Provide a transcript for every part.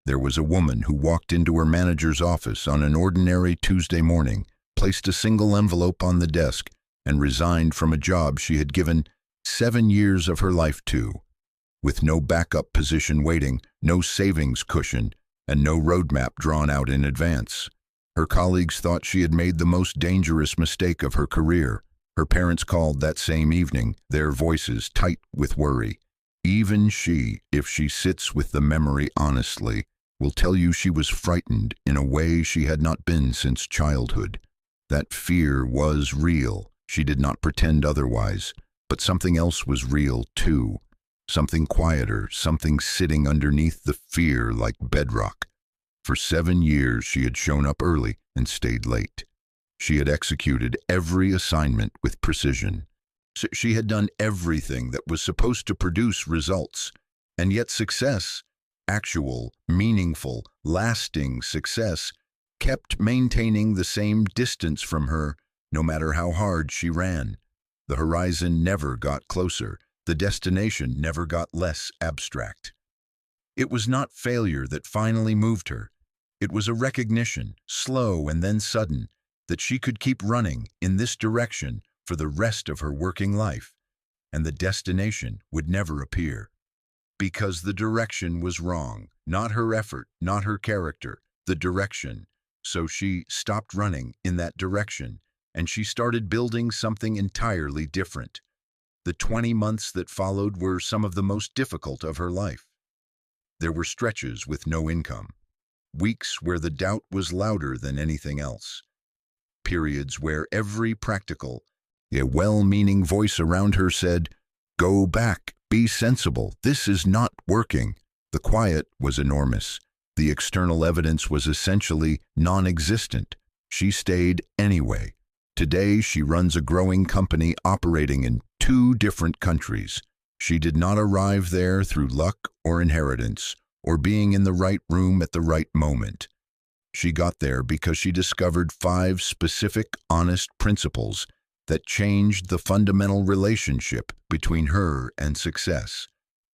There was a woman who walked into her manager's office on an ordinary Tuesday morning, placed a single envelope on the desk, and resigned from a job she had given 7 years of her life to. With no backup position waiting, no savings cushion, and no roadmap drawn out in advance. Her colleagues thought she had made the most dangerous mistake of her career. Her parents called that same evening, their voices tight with worry. Even she, if she sits with the memory honestly, will tell you she was frightened in a way she had not been since childhood. That fear was real. She did not pretend otherwise. But something else was real too. Something quieter, something sitting underneath the fear like bedrock. For 7 years she had shown up early and stayed late. She had executed every assignment with precision. She had done everything that was supposed to produce results. And yet success, actual, meaningful, lasting success, kept maintaining the same distance from her no matter how hard she ran. The horizon never got closer. The destination never got less abstract. It was not failure that finally moved her. It was a recognition, slow and then sudden, that she could keep running in this direction for the rest of her working life, and the destination would never appear. Because the direction was wrong, not her effort, not her character, the direction. So she stopped running in that direction, and she started building something entirely different. The 20 months that followed were some of the most difficult of her life. There were stretches with no income, weeks where the doubt was louder than anything else, periods where every practical, yet well-meaning voice around her said, "Go back, be sensible, this is not working." The quiet was enormous. The external evidence was essentially non-existent. She stayed anyway. Today, she runs a growing company operating in 2 different countries. She did not arrive there through luck or inheritance, or being in the right room at the right moment. She got there because she discovered 5 specific, honest principles that changed the fundamental relationship between her and success.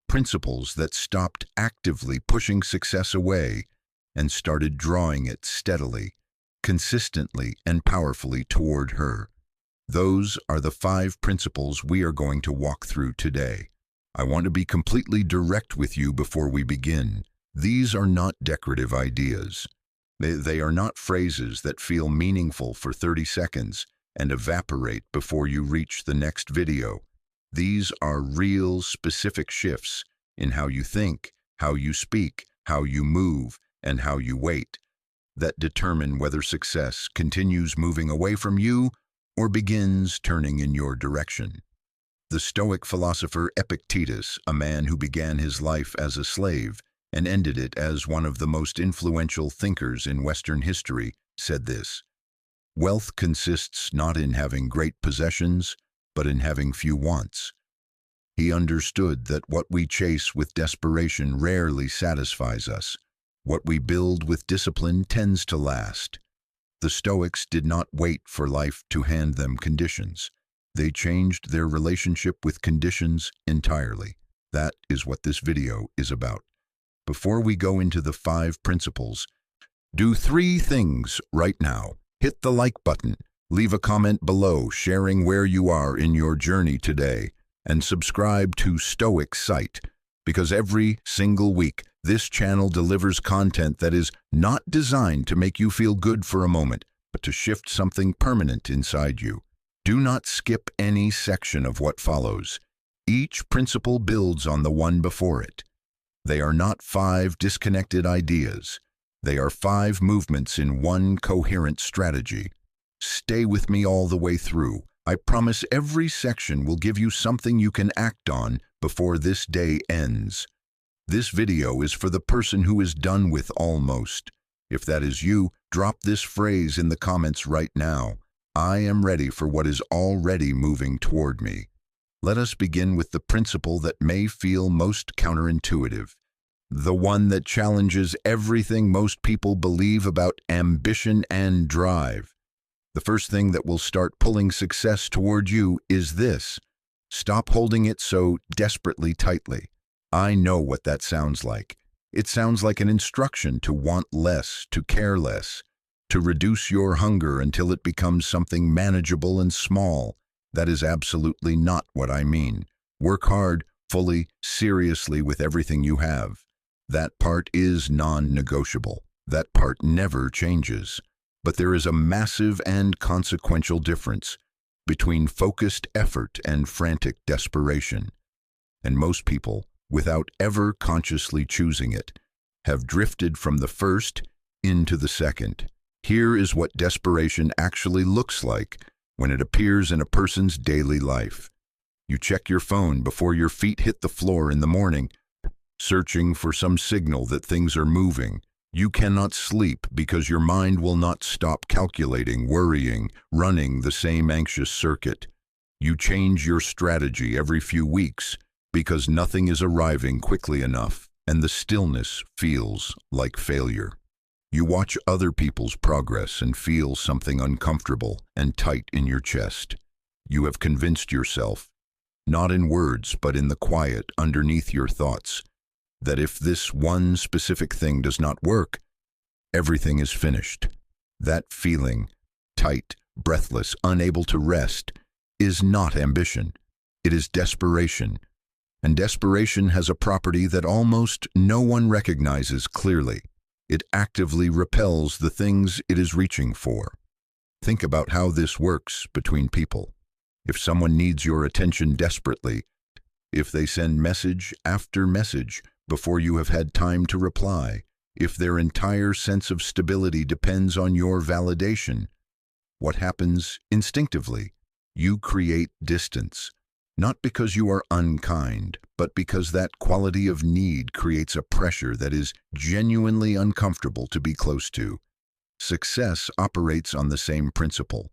Principles that stopped actively pushing success away and started drawing it steadily, consistently and powerfully toward her. Those are the 5 principles we are going to walk through today. I want to be completely direct with you before we begin. These are not decorative ideas. They are not phrases that feel meaningful for 30 seconds and evaporate before you reach the next video. These are real, specific shifts in how you think, how you speak, how you move, and how you wait, that determine whether success continues moving away from you or begins turning in your direction. The Stoic philosopher Epictetus, a man who began his life as a slave and ended it as one of the most influential thinkers in Western history, said this: "Wealth consists not in having great possessions, but in having few wants." He understood that what we chase with desperation rarely satisfies us. What we build with discipline tends to last. The Stoics did not wait for life to hand them conditions. They changed their relationship with conditions entirely. That is what this video is about. Before we go into the 5 principles, do 3 things right now. Hit the like button, leave a comment below sharing where you are in your journey today, and subscribe to Stoic site, because every single week, this channel delivers content that is not designed to make you feel good for a moment, but to shift something permanent inside you. Do not skip any section of what follows. Each principle builds on the one before it. They are not 5 disconnected ideas. They are 5 movements in one coherent strategy. Stay with me all the way through. I promise every section will give you something you can act on before this day ends. This video is for the person who is done with almost. If that is you, drop this phrase in the comments right now. I am ready for what is already moving toward me. Let us begin with the principle that may feel most counterintuitive, the one that challenges everything most people believe about ambition and drive. The first thing that will start pulling success toward you is this: stop holding it so desperately tightly. I know what that sounds like. It sounds like an instruction to want less, to care less, to reduce your hunger until it becomes something manageable and small. That is absolutely not what I mean. Work hard, fully, seriously with everything you have. That part is non-negotiable. That part never changes. But there is a massive and consequential difference between focused effort and frantic desperation. And most people, without ever consciously choosing it, have drifted from the first into the second. Here is what desperation actually looks like when it appears in a person's daily life. You check your phone before your feet hit the floor in the morning, searching for some signal that things are moving. You cannot sleep because your mind will not stop calculating, worrying, running the same anxious circuit. You change your strategy every few weeks because nothing is arriving quickly enough, and the stillness feels like failure. You watch other people's progress and feel something uncomfortable and tight in your chest. You have convinced yourself, not in words but in the quiet underneath your thoughts, that if this one specific thing does not work, everything is finished. That feeling, tight, breathless, unable to rest, is not ambition. It is desperation. And desperation has a property that almost no one recognizes clearly. It actively repels the things it is reaching for. Think about how this works between people. If someone needs your attention desperately, if they send message after message before you have had time to reply, if their entire sense of stability depends on your validation, what happens instinctively? You create distance, not because you are unkind, but because that quality of need creates a pressure that is genuinely uncomfortable to be close to. Success operates on the same principle.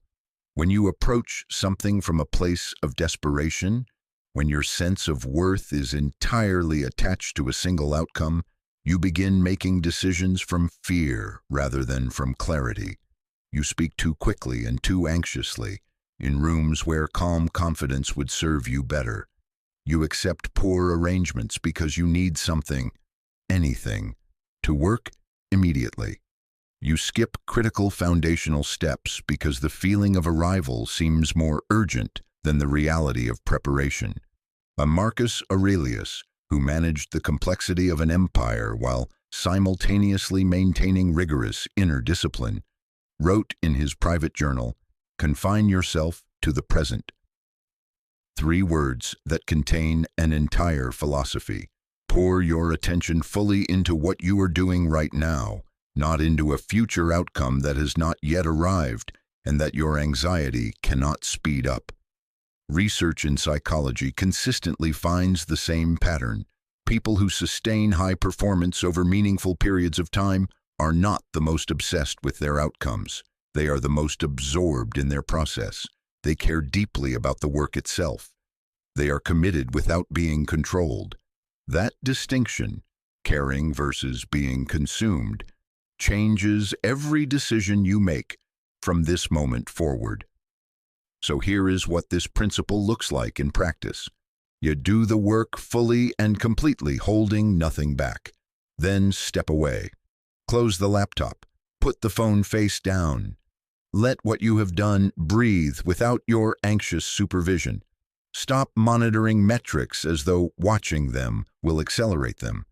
When you approach something from a place of desperation, when your sense of worth is entirely attached to a single outcome, you begin making decisions from fear rather than from clarity. You speak too quickly and too anxiously, in rooms where calm confidence would serve you better. You accept poor arrangements because you need something, anything, to work immediately. You skip critical foundational steps because the feeling of arrival seems more urgent than the reality of preparation. A Marcus Aurelius, who managed the complexity of an empire while simultaneously maintaining rigorous inner discipline, wrote in his private journal, "Confine yourself to the present." 3 words that contain an entire philosophy. Pour your attention fully into what you are doing right now, not into a future outcome that has not yet arrived and that your anxiety cannot speed up. Research in psychology consistently finds the same pattern. People who sustain high performance over meaningful periods of time are not the most obsessed with their outcomes. They are the most absorbed in their process. They care deeply about the work itself. They are committed without being controlled. That distinction, caring versus being consumed, changes every decision you make from this moment forward. So here is what this principle looks like in practice. You do the work fully and completely, holding nothing back. Then step away. Close the laptop. Put the phone face down. Let what you have done breathe without your anxious supervision. Stop monitoring metrics as though watching them will accelerate them.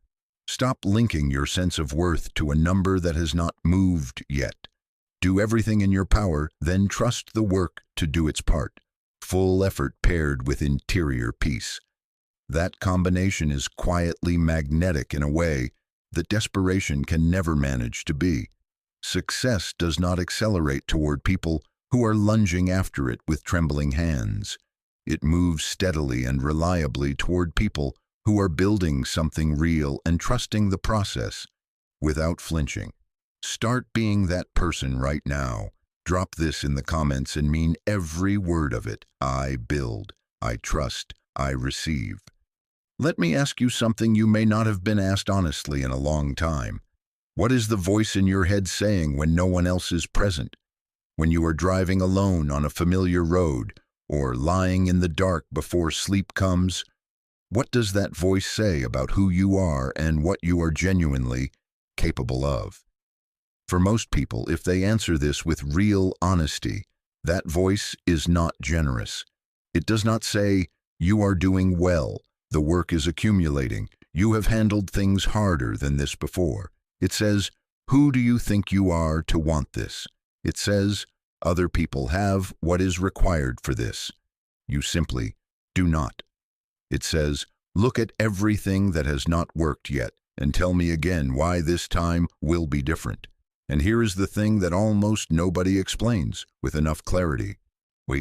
Stop linking your sense of worth to a number that has not moved yet. Do everything in your power, then trust the work to do its part. Full effort paired with interior peace. That combination is quietly magnetic in a way that desperation can never manage to be. Success does not accelerate toward people who are lunging after it with trembling hands. It moves steadily and reliably toward people who are building something real and trusting the process without flinching. Start being that person right now. Drop this in the comments and mean every word of it. I build, I trust, I receive. Let me ask you something you may not have been asked honestly in a long time. What is the voice in your head saying when no one else is present? When you are driving alone on a familiar road or lying in the dark before sleep comes? What does that voice say about who you are and what you are genuinely capable of? For most people, if they answer this with real honesty, that voice is not generous. It does not say, "You are doing well, the work is accumulating, you have handled things harder than this before." It says, "Who do you think you are to want this?" It says, "Other people have what is required for this. You simply do not." It says, "Look at everything that has not worked yet and tell me again why this time will be different." And here is the thing that almost nobody explains with enough clarity.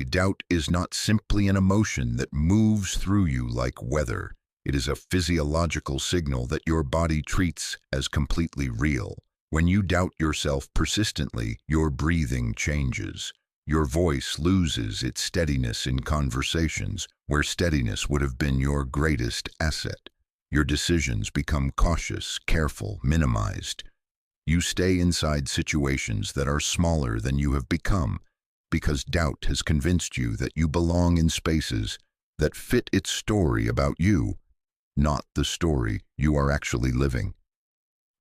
Doubt is not simply an emotion that moves through you like weather. It is a physiological signal that your body treats as completely real. When you doubt yourself persistently, your breathing changes. Your voice loses its steadiness in conversations, where steadiness would have been your greatest asset. Your decisions become cautious, careful, minimized. You stay inside situations that are smaller than you have become, because doubt has convinced you that you belong in spaces that fit its story about you, not the story you are actually living.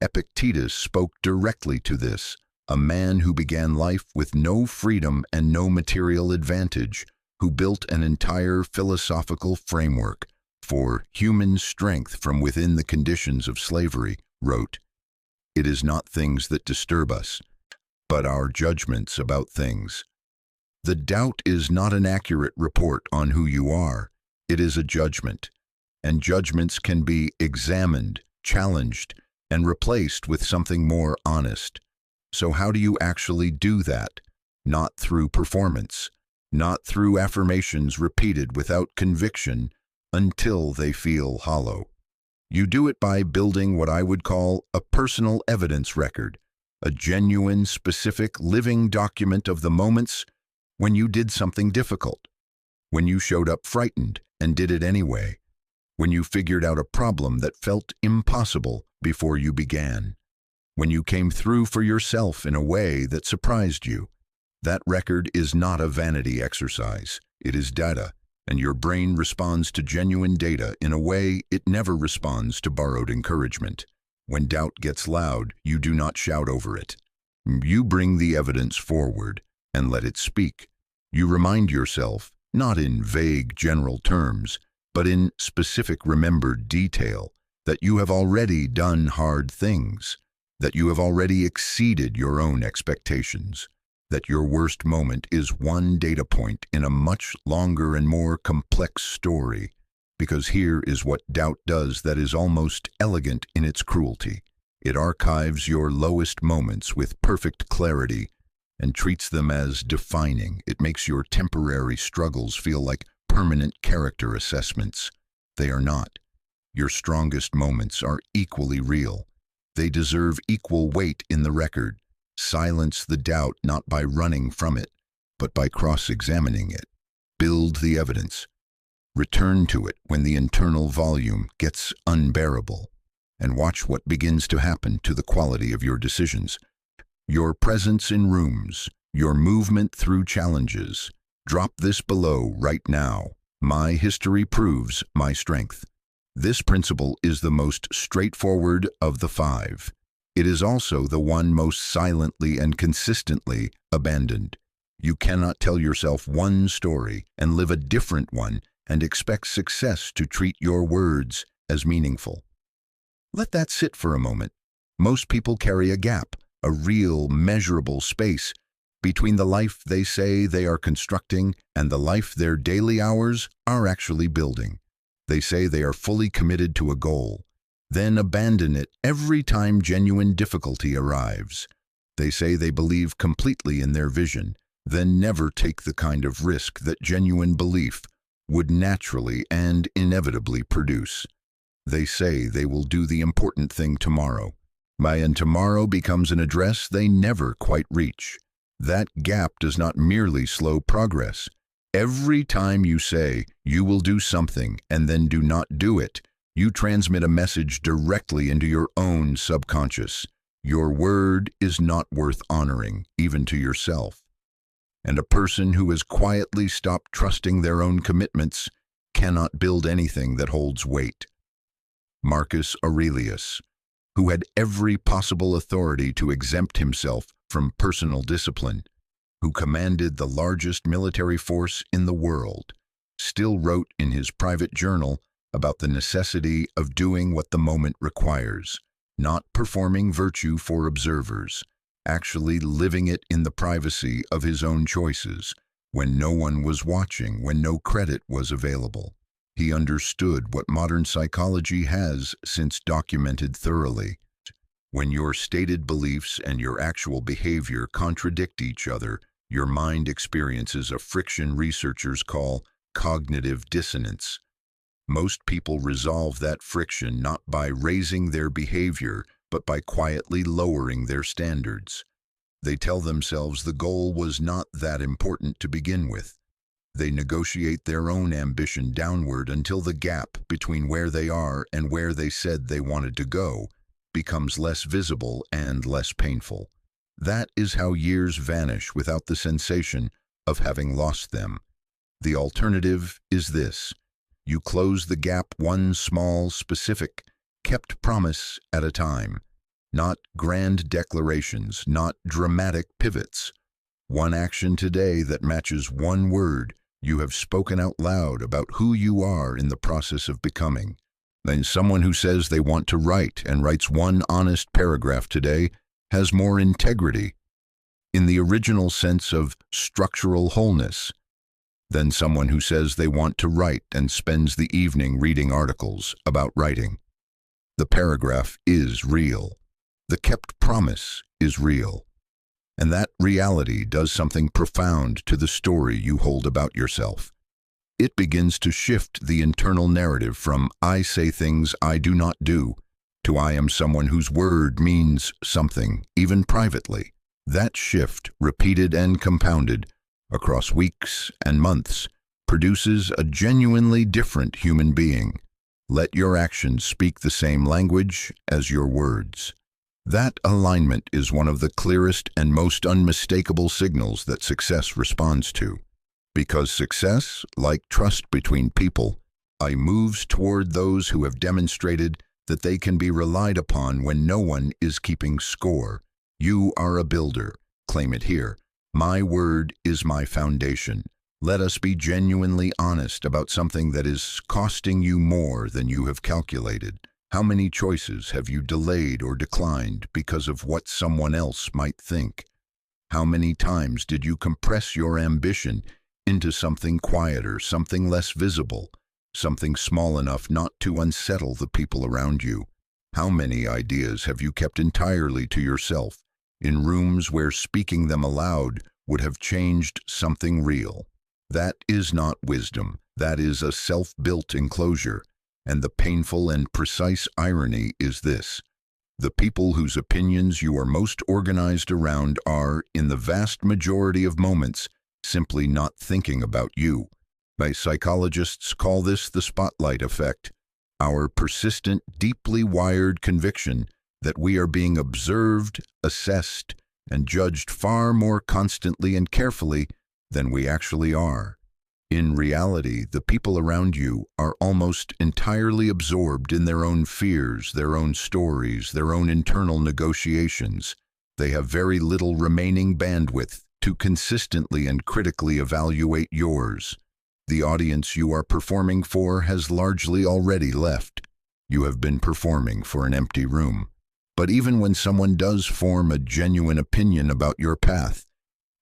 Epictetus spoke directly to this, a man who began life with no freedom and no material advantage, who built an entire philosophical framework for human strength from within the conditions of slavery, wrote, "It is not things that disturb us, but our judgments about things." The doubt is not an accurate report on who you are. It is a judgment, and judgments can be examined, challenged, and replaced with something more honest. So how do you actually do that? Not through performance, not through affirmations repeated without conviction until they feel hollow. You do it by building what I would call a personal evidence record, a genuine, specific, living document of the moments when you did something difficult, when you showed up frightened and did it anyway, when you figured out a problem that felt impossible before you began, when you came through for yourself in a way that surprised you. That record is not a vanity exercise. It is data, and your brain responds to genuine data in a way it never responds to borrowed encouragement. When doubt gets loud, you do not shout over it. You bring the evidence forward and let it speak. You remind yourself, not in vague general terms, but in specific remembered detail, that you have already done hard things, that you have already exceeded your own expectations, that your worst moment is one data point in a much longer and more complex story, because here is what doubt does that is almost elegant in its cruelty. It archives your lowest moments with perfect clarity and treats them as defining. It makes your temporary struggles feel like permanent character assessments. They are not. Your strongest moments are equally real. They deserve equal weight in the record. Silence the doubt not by running from it, but by cross-examining it. Build the evidence. Return to it when the internal volume gets unbearable, and watch what begins to happen to the quality of your decisions. Your presence in rooms, your movement through challenges. Drop this below right now. My history proves my strength. This principle is the most straightforward of the 5. It is also the one most silently and consistently abandoned. You cannot tell yourself one story and live a different one and expect success to treat your words as meaningful. Let that sit for a moment. Most people carry a gap, a real, measurable space between the life they say they are constructing and the life their daily hours are actually building. They say they are fully committed to a goal, then abandon it every time genuine difficulty arrives. They say they believe completely in their vision, then never take the kind of risk that genuine belief would naturally and inevitably produce. They say they will do the important thing tomorrow, and tomorrow becomes an address they never quite reach. That gap does not merely slow progress. Every time you say you will do something and then do not do it, you transmit a message directly into your own subconscious. Your word is not worth honoring, even to yourself. And a person who has quietly stopped trusting their own commitments cannot build anything that holds weight. Marcus Aurelius, who had every possible authority to exempt himself from personal discipline, who commanded the largest military force in the world, still wrote in his private journal about the necessity of doing what the moment requires, not performing virtue for observers, actually living it in the privacy of his own choices, when no one was watching, when no credit was available. He understood what modern psychology has since documented thoroughly. When your stated beliefs and your actual behavior contradict each other, your mind experiences a friction researchers call cognitive dissonance. Most people resolve that friction not by raising their behavior, but by quietly lowering their standards. They tell themselves the goal was not that important to begin with. They negotiate their own ambition downward until the gap between where they are and where they said they wanted to go becomes less visible and less painful. That is how years vanish without the sensation of having lost them. The alternative is this: you close the gap one small, specific, kept promise at a time. Not grand declarations, not dramatic pivots. One action today that matches one word you have spoken out loud about who you are in the process of becoming. Then someone who says they want to write and writes one honest paragraph today has more integrity, in the original sense of structural wholeness, than someone who says they want to write and spends the evening reading articles about writing. The paragraph is real. The kept promise is real. And that reality does something profound to the story you hold about yourself. It begins to shift the internal narrative from "I say things I do not do" to "I am someone whose word means something, even privately." That shift, repeated and compounded across weeks and months, produces a genuinely different human being. Let your actions speak the same language as your words. That alignment is one of the clearest and most unmistakable signals that success responds to. Because success, like trust between people, moves toward those who have demonstrated that they can be relied upon when no one is keeping score. You are a builder. Claim it here. My word is my foundation. Let us be genuinely honest about something that is costing you more than you have calculated. How many choices have you delayed or declined because of what someone else might think? How many times did you compress your ambition into something quieter, something less visible, something small enough not to unsettle the people around you? How many ideas have you kept entirely to yourself, in rooms where speaking them aloud would have changed something real? That is not wisdom. That is a self-built enclosure. And the painful and precise irony is this: the people whose opinions you are most organized around are, in the vast majority of moments, simply not thinking about you. Psychologists call this the spotlight effect, our persistent, deeply wired conviction that we are being observed, assessed, and judged far more constantly and carefully than we actually are. In reality, the people around you are almost entirely absorbed in their own fears, their own stories, their own internal negotiations. They have very little remaining bandwidth to consistently and critically evaluate yours. The audience you are performing for has largely already left. You have been performing for an empty room. But even when someone does form a genuine opinion about your path,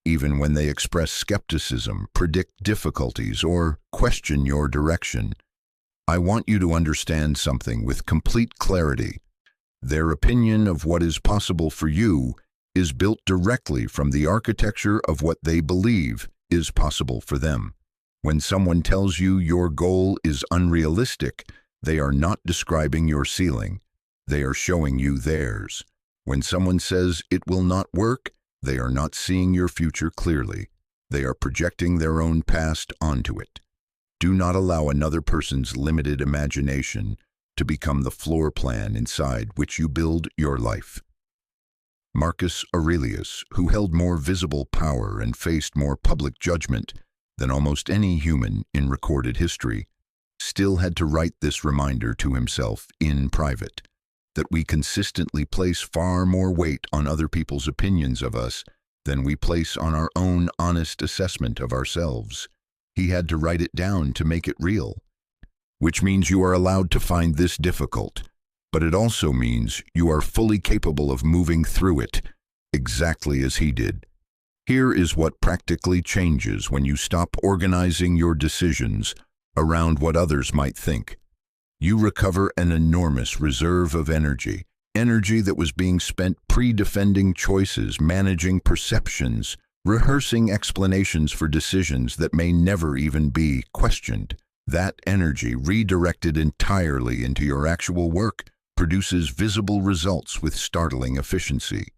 even when they express skepticism, predict difficulties, or question your direction, I want you to understand something with complete clarity. Their opinion of what is possible for you is built directly from the architecture of what they believe is possible for them. When someone tells you your goal is unrealistic, they are not describing your ceiling. They are showing you theirs. When someone says it will not work, they are not seeing your future clearly. They are projecting their own past onto it. Do not allow another person's limited imagination to become the floor plan inside which you build your life. Marcus Aurelius, who held more visible power and faced more public judgment than almost any human in recorded history, still had to write this reminder to himself in private, that we consistently place far more weight on other people's opinions of us than we place on our own honest assessment of ourselves. He had to write it down to make it real, which means you are allowed to find this difficult, but it also means you are fully capable of moving through it, exactly as he did. Here is what practically changes when you stop organizing your decisions around what others might think. You recover an enormous reserve of energy that was being spent pre-defending choices, managing perceptions, rehearsing explanations for decisions that may never even be questioned. That energy, redirected entirely into your actual work, produces visible results with startling efficiency.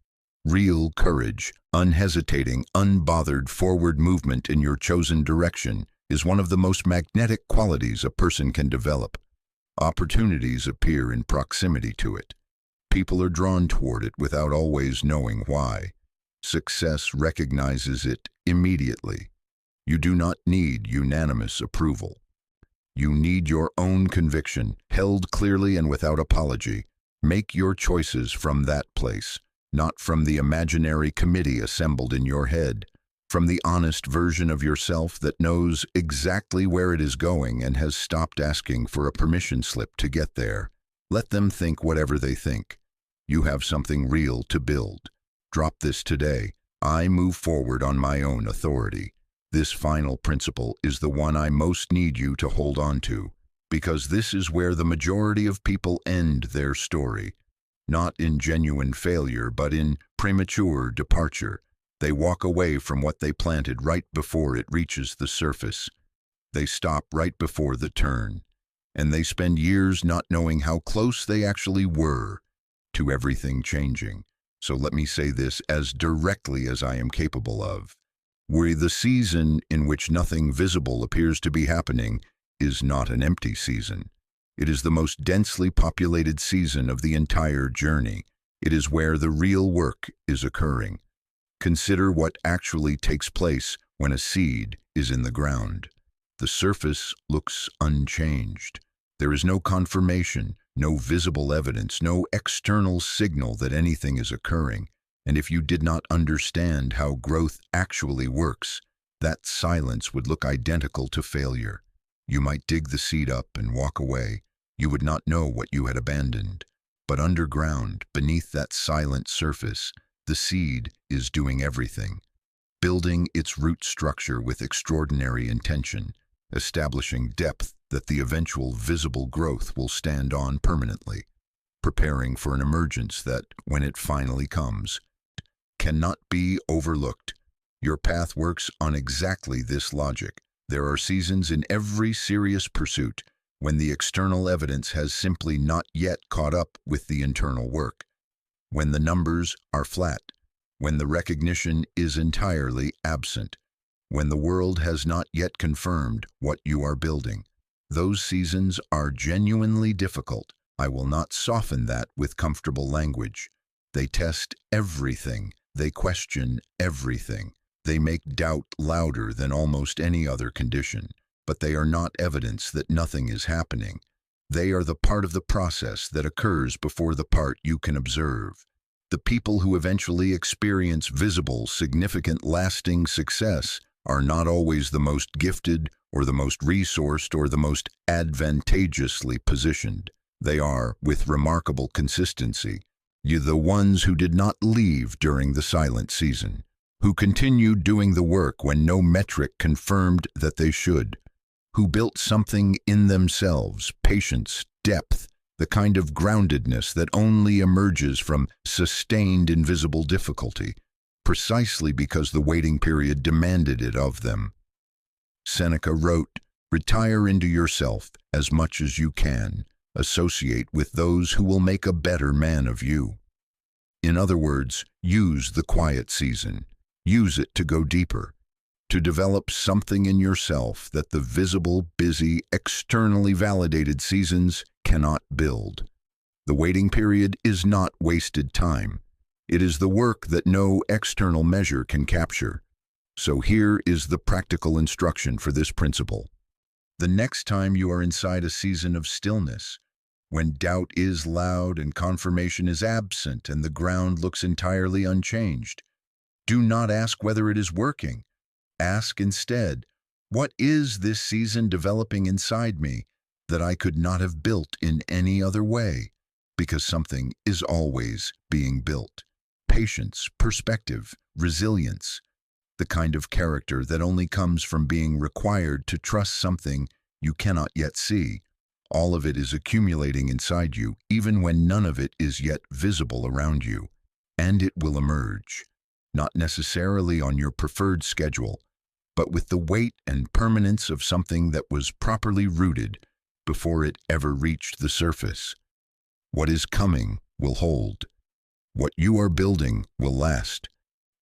Real courage, unhesitating, unbothered forward movement in your chosen direction is one of the most magnetic qualities a person can develop. Opportunities appear in proximity to it. People are drawn toward it without always knowing why. Success recognizes it immediately. You do not need unanimous approval. You need your own conviction, held clearly and without apology. Make your choices from that place, not from the imaginary committee assembled in your head, from the honest version of yourself that knows exactly where it is going and has stopped asking for a permission slip to get there. Let them think whatever they think. You have something real to build. Drop this today. I move forward on my own authority. This final principle is the one I most need you to hold on to, because this is where the majority of people end their story. Not in genuine failure, but in premature departure. They walk away from what they planted right before it reaches the surface. They stop right before the turn, and they spend years not knowing how close they actually were to everything changing. So let me say this as directly as I am capable of. The season in which nothing visible appears to be happening is not an empty season. It is the most densely populated season of the entire journey. It is where the real work is occurring. Consider what actually takes place when a seed is in the ground. The surface looks unchanged. There is no confirmation, no visible evidence, no external signal that anything is occurring. And if you did not understand how growth actually works, that silence would look identical to failure. You might dig the seed up and walk away. You would not know what you had abandoned. But underground, beneath that silent surface, the seed is doing everything, building its root structure with extraordinary intention, establishing depth that the eventual visible growth will stand on permanently, preparing for an emergence that, when it finally comes, cannot be overlooked. Your path works on exactly this logic. There are seasons in every serious pursuit when the external evidence has simply not yet caught up with the internal work, when the numbers are flat, when the recognition is entirely absent, when the world has not yet confirmed what you are building. Those seasons are genuinely difficult. I will not soften that with comfortable language. They test everything. They question everything. They make doubt louder than almost any other condition. But they are not evidence that nothing is happening. They are the part of the process that occurs before the part you can observe. The people who eventually experience visible, significant, lasting success are not always the most gifted or the most resourced or the most advantageously positioned. They are, with remarkable consistency, the ones who did not leave during the silent season, who continued doing the work when no metric confirmed that they should, who built something in themselves, patience, depth, the kind of groundedness that only emerges from sustained invisible difficulty, precisely because the waiting period demanded it of them. Seneca wrote, "Retire into yourself as much as you can. Associate with those who will make a better man of you." In other words, use the quiet season. Use it to go deeper, to develop something in yourself that the visible, busy, externally validated seasons cannot build. The waiting period is not wasted time. It is the work that no external measure can capture. So here is the practical instruction for this principle. The next time you are inside a season of stillness, when doubt is loud and confirmation is absent and the ground looks entirely unchanged, do not ask whether it is working. Ask instead, what is this season developing inside me that I could not have built in any other way? Because something is always being built. Patience, perspective, resilience, the kind of character that only comes from being required to trust something you cannot yet see. All of it is accumulating inside you, even when none of it is yet visible around you. And it will emerge, not necessarily on your preferred schedule, but with the weight and permanence of something that was properly rooted before it ever reached the surface. What is coming will hold. What you are building will last,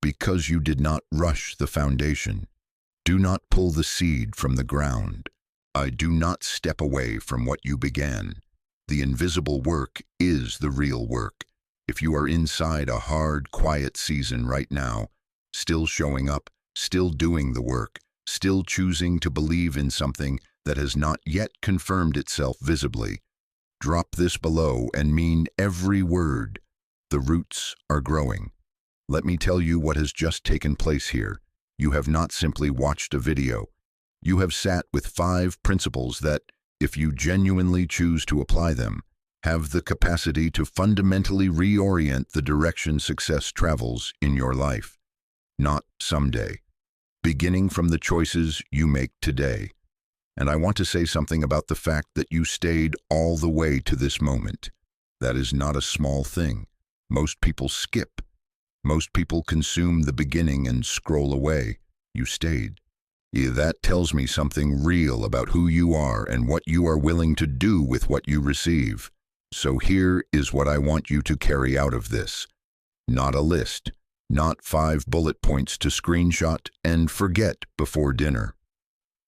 because you did not rush the foundation. Do not pull the seed from the ground. I do not step away from what you began. The invisible work is the real work. If you are inside a hard, quiet season right now, still showing up, still doing the work, still choosing to believe in something that has not yet confirmed itself visibly, drop this below and mean every word. The roots are growing. Let me tell you what has just taken place here. You have not simply watched a video. You have sat with 5 principles that, if you genuinely choose to apply them, have the capacity to fundamentally reorient the direction success travels in your life. Not someday. Beginning from the choices you make today. And I want to say something about the fact that you stayed all the way to this moment. That is not a small thing. Most people skip. Most people consume the beginning and scroll away. You stayed. Yeah, that tells me something real about who you are and what you are willing to do with what you receive. So here is what I want you to carry out of this. Not a list. Not 5 bullet points to screenshot and forget before dinner.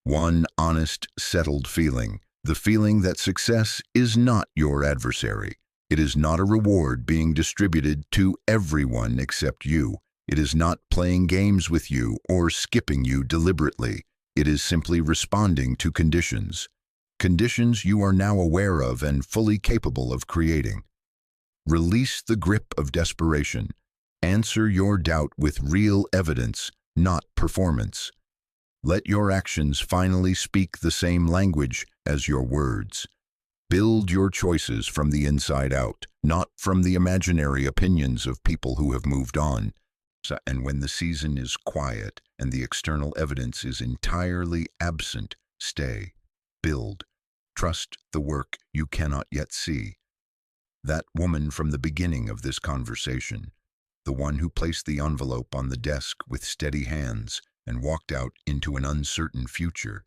One honest, settled feeling. The feeling that success is not your adversary. It is not a reward being distributed to everyone except you. It is not playing games with you or skipping you deliberately. It is simply responding to conditions. Conditions you are now aware of and fully capable of creating. Release the grip of desperation. Answer your doubt with real evidence, not performance. Let your actions finally speak the same language as your words. Build your choices from the inside out, not from the imaginary opinions of people who have moved on. And when the season is quiet and the external evidence is entirely absent, stay, build, trust the work you cannot yet see. That woman from the beginning of this conversation, the one who placed the envelope on the desk with steady hands and walked out into an uncertain future,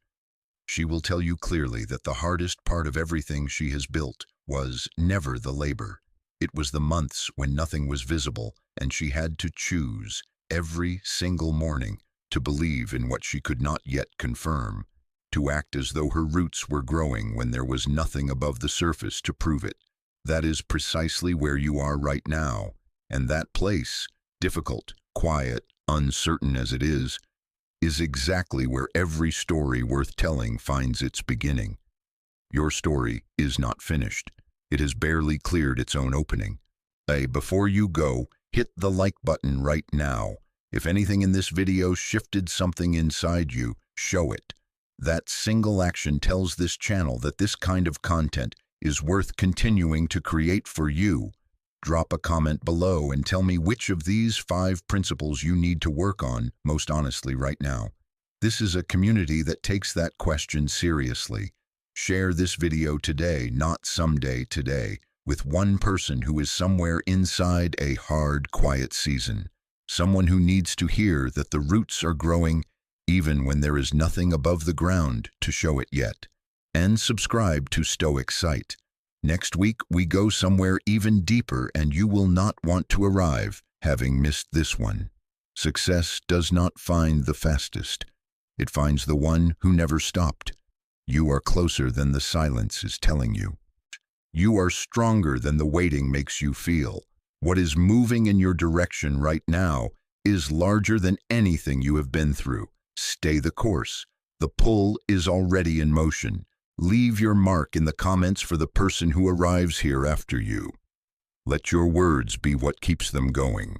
she will tell you clearly that the hardest part of everything she has built was never the labor. It was the months when nothing was visible and she had to choose every single morning to believe in what she could not yet confirm, to act as though her roots were growing when there was nothing above the surface to prove it. That is precisely where you are right now, and that place, difficult, quiet, uncertain as it is exactly where every story worth telling finds its beginning. Your story is not finished. It has barely cleared its own opening. Before you go, hit the like button right now. If anything in this video shifted something inside you, show it. That single action tells this channel that this kind of content is worth continuing to create for you. Drop a comment below and tell me which of these 5 principles you need to work on most honestly right now. This is a community that takes that question seriously. Share this video today, not someday, today, with one person who is somewhere inside a hard, quiet season. Someone who needs to hear that the roots are growing even when there is nothing above the ground to show it yet. And subscribe to Stoic site. Next week, we go somewhere even deeper and you will not want to arrive having missed this one. Success does not find the fastest. It finds the one who never stopped. You are closer than the silence is telling you. You are stronger than the waiting makes you feel. What is moving in your direction right now is larger than anything you have been through. Stay the course. The pull is already in motion. Leave your mark in the comments for the person who arrives here after you. Let your words be what keeps them going.